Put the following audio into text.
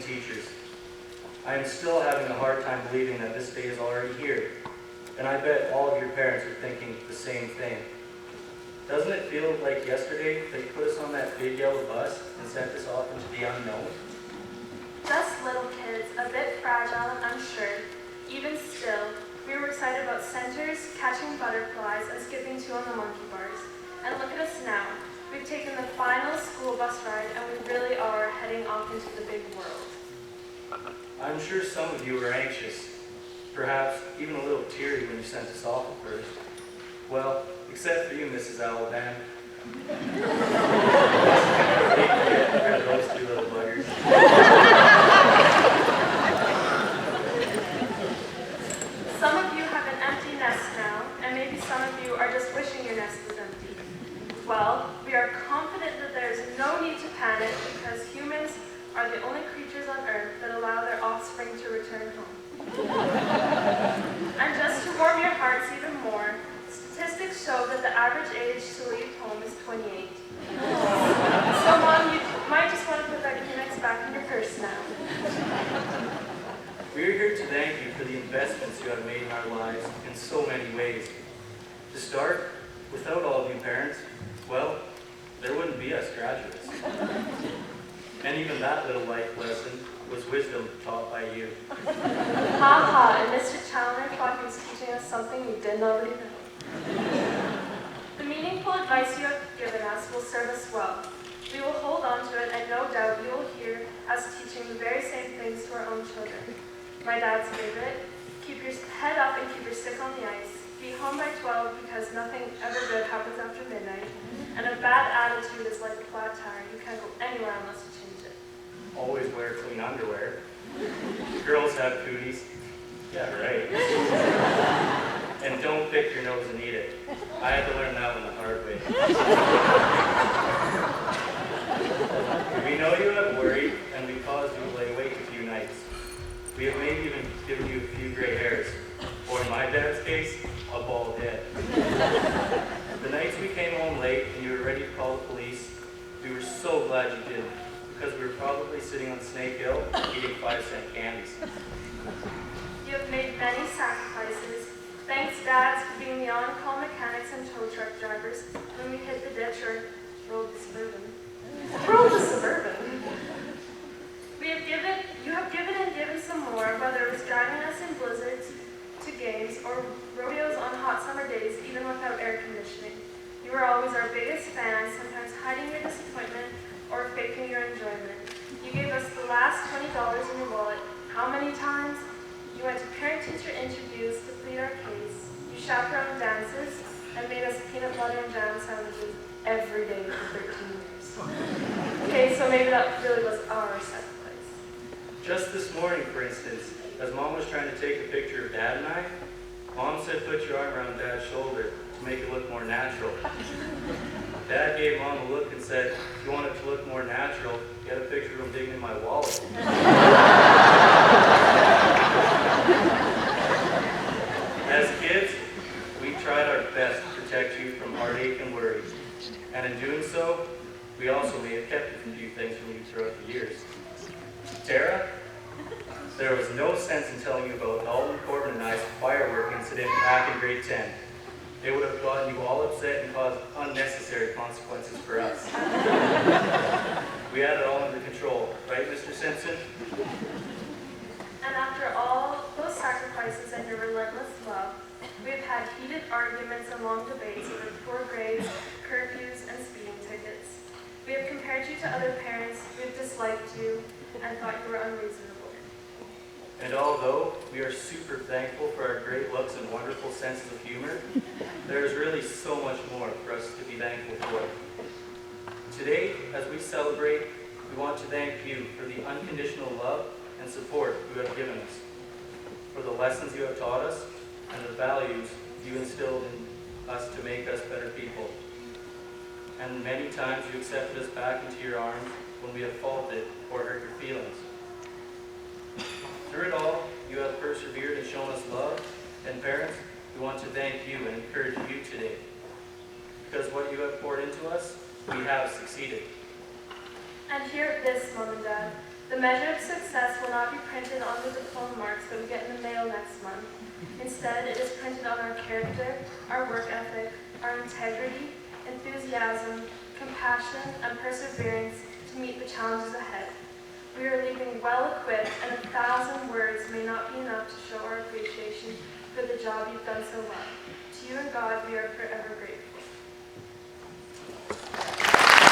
teachers. I am still having a hard time believing that this day is already here, and I bet all of your parents are thinking the same thing. Doesn't it feel like yesterday they put us on that big yellow bus and sent us off into the unknown? Just little kids, a bit fragile and unsure. Even still, we were excited about centers, catching butterflies, and skipping 2 on the monkey bars. And look at us now. We've taken the final school bus ride, and we really are heading off into the big world. I'm sure some of you were anxious, perhaps even a little teary when you sent us off at first. Well, except for you, Mrs. Alabama. Those 2 little buggers. Some of you have an empty nest now, and maybe some of you are just wishing your nest was empty. Well, we are confident that there is no need to panic because humans are the only creatures on Earth that allow their offspring to return home. And just to warm your hearts even more, statistics show that the average age to leave home is 28. So Mom, you might just want to put that Kleenex back in your purse now. We are here to thank you for the investments you have made in our lives in so many ways. To start, without all of you parents, well, there wouldn't be us graduates. And even that little life lesson was wisdom taught by you. Ha ha, and Mr. Challoner thought he was teaching us something we didn't already know. The meaningful advice you have given us will serve us well. We will hold on to it, and no doubt you will hear us teaching the very same things to our own children. My dad's favorite, keep your head up and keep your stick on the ice. Be home by 12 because nothing ever good happens after midnight. And a bad attitude is like a flat tire. You can't go anywhere unless you change it. Always wear clean underwear. Girls have cooties. Yeah, right. And don't pick your nose and eat it. I had to learn that one the hard way. We know you have worried, and we caused you to lay awake a few nights. We have maybe even given you a few gray hairs, or in my dad's case, a bald head. The nights we came home late and you were ready to call the police, we were so glad you did, because we were probably sitting on Snake Hill eating 5-cent candies. You have made many sacrifices. Thanks, Dads, for being the on-call mechanics and tow truck drivers when we hit the ditch or rode the Suburban. Rode the Suburban. You have given and given some more, whether it was driving us in blizzards to games or rodeos on hot summer days, even without air conditioning. You were always our biggest fans, sometimes hiding your disappointment or faking your enjoyment. You gave us the last $20 in your wallet. How many times? You went to parent-teacher interviews to plead our case. You chaperoned dances and made us peanut butter and jam sandwiches every day for 13 years. Okay, so maybe that really was our sacrifice. Just this morning, for instance, as Mom was trying to take a picture of Dad and I, Mom said put your arm around Dad's shoulder to make it look more natural. Dad gave Mom a look and said, if you want it to look more natural, get a picture of him digging in my wallet. As kids, we tried our best to protect you from heartache and worry. And in doing so, we also may have kept a few things from you throughout the years. Tara, there was no sense in telling you about Alden Corbin and I's firework incident back in grade 10. It would have gotten you all upset and caused unnecessary consequences for us. We had it all under control, right, Mr. Simpson? And after all those sacrifices and your relentless love, we have had heated arguments and long debates over poor grades, curfews, and speeding tickets. We have compared you to other parents who have disliked you and thought you were unreasonable. And although we are super thankful for our great looks and wonderful senses of humor, there is really so much more for us to be thankful for. Today, as we celebrate, we want to thank you for the unconditional love and support you have given us, for the lessons you have taught us, and the values you instilled in us to make us better people. And many times you accepted us back into your arms when we have faulted or hurt your feelings. Through it all, you have persevered and shown us love, and parents, we want to thank you and encourage you today. Because what you have poured into us, we have succeeded. And hear this, Mom and Dad. The measure of success will not be printed on the diploma marks that we get in the mail next month. Instead, it is printed on our character, our work ethic, our integrity, enthusiasm, compassion, and perseverance to meet the challenges ahead. We are leaving well-equipped, and 1,000 words may not be enough to show our appreciation for the job you've done so well. To you and God, we are forever grateful.